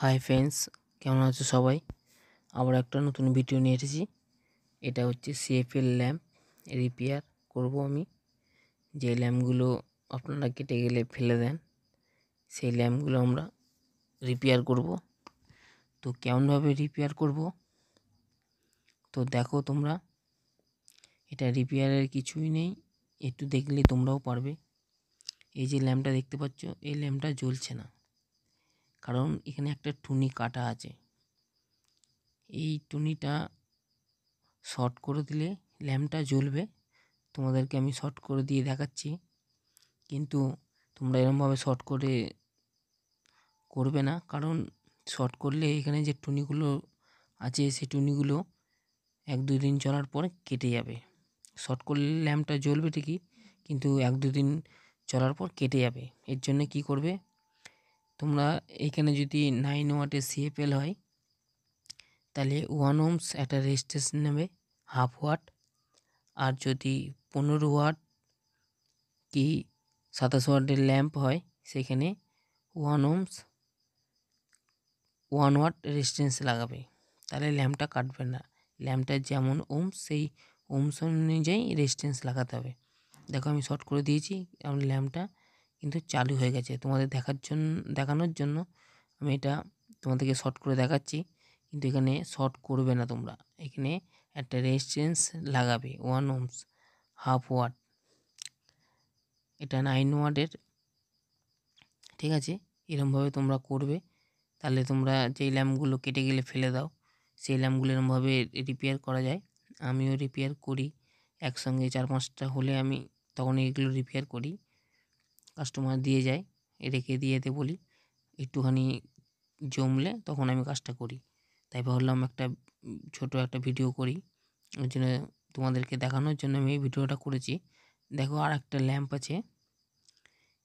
Hi friends, কেমন আছো সবাই? আবার একটা নতুন ভিডিও নিয়ে এসেছি। এটা হচ্ছে সিএফএল ল্যাম্প রিপেয়ার করব আমি। যে ল্যাম্পগুলো আপনারা কেটে গেলে ফেলে দেন, সেই ল্যাম্পগুলো আমরা রিপেয়ার করব। তো কেমনভাবে রিপেয়ার করব তো দেখো তোমরা। এটা রিপেয়ারের কিছুই নেই, একটু দেখলে তোমরাও পারবে। এই যে ল্যাম্পটা দেখতে পাচ্ছ, এই ল্যাম্পটা জ্বলছে না, কারণ এখানে একটা টুনি কাটা আছে। এই টুনিটা শর্ট করে দিলে ল্যাম্পটা জ্বলবে। তোমাদেরকে আমি শর্ট করে দিয়ে দেখাচ্ছি, কিন্তু তোমরা এরমভাবে শর্ট করে করবে না, কারণ শর্ট করলে এখানে যে টুনিগুলো আছে সেই টুনিগুলো 1-2 দিন চলার পর কেটে যাবে। শর্ট করলে ল্যাম্পটা জ্বলবে ঠিকই, কিন্তু 1-2 দিন চলার পর কেটে যাবে। এর জন্য কি করবে তোমরা, এখানে যদি 9 ওয়াটের সিএফএল হয় তাহলে 1 ohms একটা রেজিস্ট্যান্স নেবে, 1/2 ওয়াট। আর যদি 15 ওয়াট কি 27 ওয়াটের ল্যাম্প হয় সেখানে 1 ohms 1 ওয়াট রেজিস্ট্যান্স লাগাবে, তাহলে ল্যাম্পটা কাটবে না। ল্যাম্পটার যেমন ওমস সেই ওমস অনুযায়ী রেজিস্ট্যান্স লাগাতে হবে। দেখো আমি শর্ট করে দিয়েছি, আমার ল্যাম্পটা কিন্তু চালু হয়ে গেছে। তোমাদের দেখানোর জন্য আমি এটা তোমাদেরকে শর্ট করে দেখাচ্ছি, কিন্তু এখানে শর্ট করবে না তোমরা। এখানে একটা রেজিস্ট্যান্স লাগাবে 1 ohms 1/2 ওয়াট। এটা 9 ওয়াটের, ঠিক আছে? এরমভাবে তোমরা করবে, তাহলে তোমরা যেই ল্যাম্পগুলো কেটে গেলে ফেলে দাও, সেই ল্যাম্পগুলো এরমভাবে রিপেয়ার করা যায়। আমিও রিপেয়ার করি, একসঙ্গে 4-5টা হলে আমি তখন এগুলো রিপেয়ার করি। কাস্টমার দিয়ে যায়, রেখে দিয়ে যেতে বলি, একটুখানি জমলে তখন আমি কাজটা করি। তাই ভাবলাম একটা ছোট একটা ভিডিও করি, ওই জন্য তোমাদেরকে দেখানোর জন্য আমি এই ভিডিওটা করেছি। দেখো আর একটা ল্যাম্প আছে,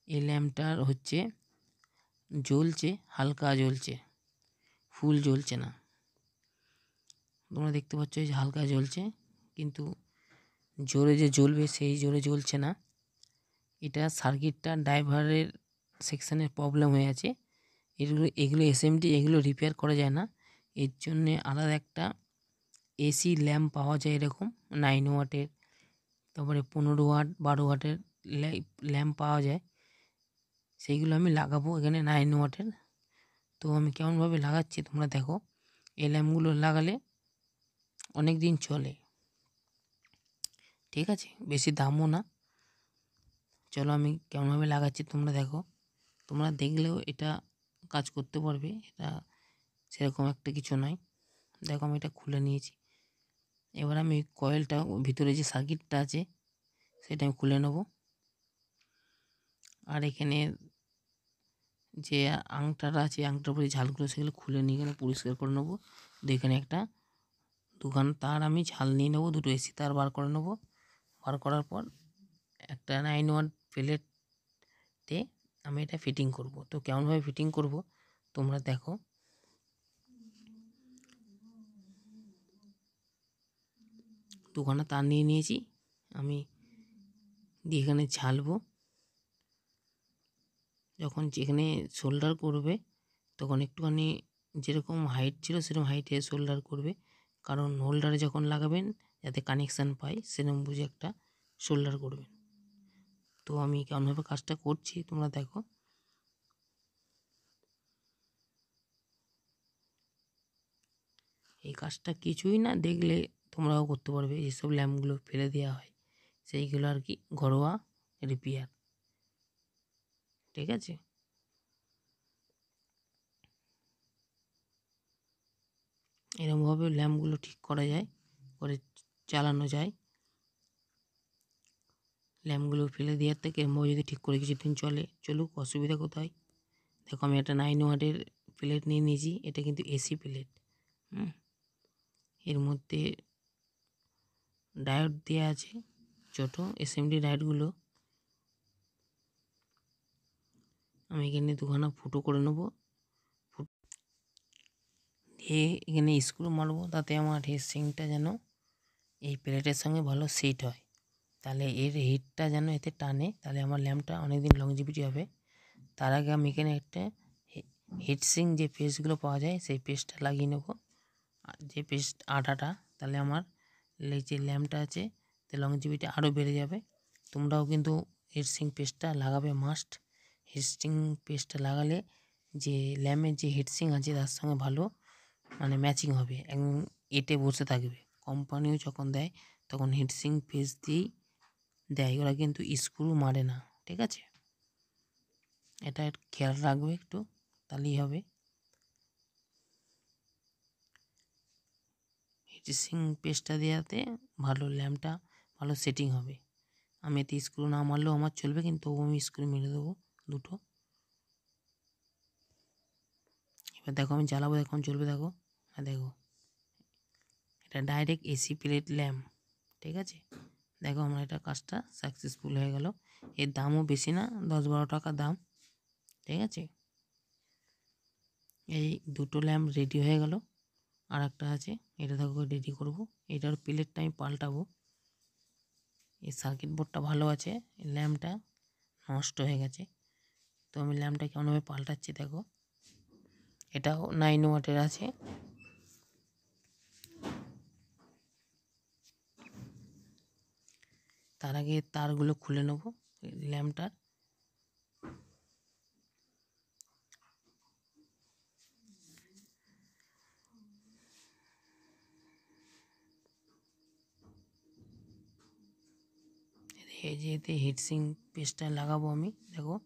এই ল্যাম্পটার হচ্ছে জ্বলছে, হালকা জ্বলছে, ফুল জ্বলছে না। তোমরা দেখতে পাচ্ছ এই যে হালকা জ্বলছে, কিন্তু জোরে যে জ্বলবে সেই জোরে জ্বলছে না। এটা সার্কিটটা ড্রাইভারের সেকশানের প্রবলেম হয়ে আছে। এগুলো এসএমডি, এগুলো রিপেয়ার করা যায় না। এর জন্যে আলাদা একটা এসি ল্যাম্প পাওয়া যায়, এরকম 9 ওয়াটের, তারপরে 15 ওয়াট 12 ওয়াটের ল্যাম্প পাওয়া যায়। সেইগুলো আমি লাগাবো এখানে 9 ওয়াটের। তো আমি কেমনভাবে লাগাচ্ছি তোমরা দেখো। এই ল্যাম্পগুলো লাগালে অনেক দিন চলে, ঠিক আছে? বেশি দামও না। চলো আমি কেমনভাবে লাগাচ্ছি তোমরা দেখো। তোমরা দেখলেও এটা কাজ করতে পারবে, এটা সেরকম একটা কিছু নয়। দেখো আমি এটা খুলে নিয়েছি। এবার আমি কয়েলটা, ভিতরে যে সার্কিটটা আছে সেটা আমি খুলে নেব। আর এখানে যে আংটাটা আছে, আংটার উপরে ঝালগুলো সেগুলো খুলে নিয়ে এখানে পরিষ্কার করে নেবো। এখানে একটা 2খান তার আমি ঝাল নিয়ে নেবো, 2টো এসি তার বার করে নেবো। বার করার পর একটা 9 ওয়াট প্লেটে আমি এটা ফিটিং করব। তো কেমনভাবে ফিটিং করব তোমরা দেখো। দুখানা তার নিয়ে নিয়েছি আমি, দিয়ে এখানে ঝালবো। যখন যেখানে শোল্ডার করবে তখন একটুখানি যেরকম হাইট ছিল সেরকম হাইটে শোল্ডার করবে, কারণ হোল্ডারে যখন লাগাবেন যাতে কানেকশান পায় সেরকম বুঝে একটা শোল্ডার করবেন। তো আমি কেমনভাবে কাজটা করছি তোমরা দেখো। এই কাজটা কিছুই না, দেখলে তোমরাও করতে পারবে। যেসব ল্যাম্পগুলো ফেলে দেওয়া হয় সেইগুলো আর কি ঘরোয়া রিপেয়ার, ঠিক আছে? এরকমভাবে ল্যাম্পগুলো ঠিক করা যায়, করে চালানো যায়। ল্যাম্পগুলো ফেলে দেওয়ার থেকে এরকমভাবে যদি ঠিক করে কিছুদিন চলুক, অসুবিধা কোথায়? দেখো আমি একটা 9 ওয়াটের প্লেট নিয়ে নিয়েছি, এটা কিন্তু এসি প্লেট। এর মধ্যে ডায়োড দেওয়া আছে, ছোটো এসএমডি ডায়োডগুলো। আমি এখানে 2খানা ফুটো করে নেবো, দিয়ে এখানে স্ক্রু মারবো, তাতে আমার হেডসিংটা যেন এই প্লেটের সঙ্গে ভালো সেট হয়। তাহলে এর হিটটা যেন এতে টানে, তাহলে আমার ল্যাম্পটা অনেক দিন লংজিভিটি হবে। তার আগে আমি এখানে একটা হিটসিং যে পেস্টগুলো পাওয়া যায় সেই পেস্টটা লাগিয়ে নেব, যে পেস্ট আঠাটা, তাহলে আমার যে ল্যাম্পটা আছে তার লংজিভিটি আরও বেড়ে যাবে। তোমরাও কিন্তু হিটসিং পেস্টটা লাগাবে মাস্ট। হিটসিং পেস্টটা লাগালে যে ল্যাম্পের যে হিটসিং আছে তার সঙ্গে ভালো মানে ম্যাচিং হবে, একদম এঁটে বসে থাকবে। কোম্পানিও যখন দেয় তখন হিটসিং পেস্ট দিয়েই দেয়, ওরা কিন্তু স্ক্রু মারে না, ঠিক আছে? এটা খেয়াল রাখবে একটু, তাহলেই হবে। হিটসিং পেস্টটা দেওয়াতে ভালো ল্যাম্পটা ভালো সেটিং হবে। আমি এতে স্ক্রু না মারলেও আমার চলবে, কিন্তু আমি স্ক্রু মেরে দেবো দুটো। এবার দেখো আমি জ্বালাবো, এখন চলবে, দেখো। হ্যাঁ দেখো, এটা ডাইরেক্ট এসি প্লেট ল্যাম্প, ঠিক আছে? দেখো আমার এটা কাজটা সাকসেসফুল হয়ে গেল। এর দামও বেশি না, 10-12 টাকা দাম, ঠিক আছে? এই দুটো ল্যাম্প রেডি হয়ে গেল। আর একটা আছে, এটা দেখো রেডি করব। এটার প্লেটটা আমি পাল্টাবো। এই সার্কিট বোর্ডটা ভালো আছে, ল্যাম্পটা নষ্ট হয়ে গেছে, তো আমি ল্যাম্পটা কেমনভাবে পাল্টাচ্ছি দেখো। এটাও 9 ওয়াটের আছে। তার আগে তারগুলো খুলে নেব ল্যাম্পটার। এই যে এতে হিটসিং পেস্টটা লাগাবো আমি, দেখো।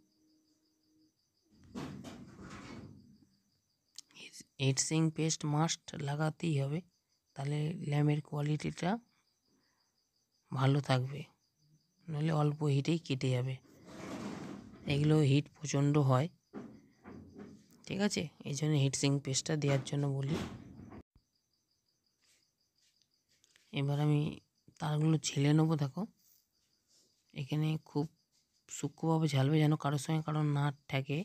হিটসিং পেস্ট মাস্ট লাগাতেই হবে, তাহলে ল্যাম্পের কোয়ালিটিটা ভালো থাকবে, নইলে অল্প হিটেই কেটে যাবে। এগুলো হিট প্রচণ্ড হয়, ঠিক আছে? এই জন্য হিটসিং পেস্টটা দেওয়ার জন্য বলি। এবার আমি তারগুলো ঝেলে নেবো, দেখো। এখানে খুব সূক্ষ্মভাবে ঝালবে যেন কারোর সঙ্গে কারোর না ঠেকে।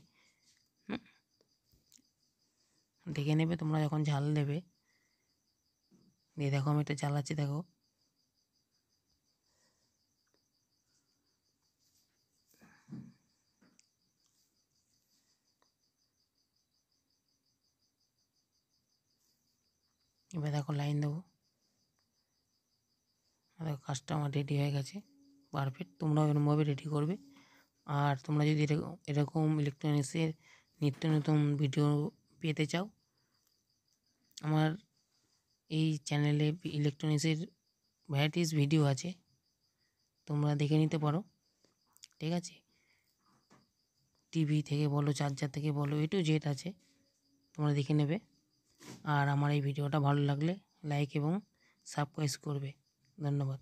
দেখে নেবে তোমরা যখন ঝাল দেবে। দিয়ে দেখো আমি এটা জ্বালাচ্ছি, দেখো। এবার দেখো লাইন দেবো, দেখো কাজটা আমার রেডি হয়ে গেছে, পারফেক্ট। তোমরাও এরকমভাবে রেডি করবে। আর তোমরা যদি এরকম ইলেকট্রনিক্সের নিত্য নতুন ভিডিও পেতে চাও, আমার এই চ্যানেলে ইলেকট্রনিক্সের ভ্যারাইটিস ভিডিও আছে, তোমরা দেখে নিতে পারো, ঠিক আছে? টিভি থেকে বলো, চার্জার থেকে বলো, এ টু জেড আছে, তোমরা দেখে নেবে। আর আমার এই ভিডিওটা ভালো লাগলে লাইক এবং সাবস্ক্রাইব করবে। ধন্যবাদ।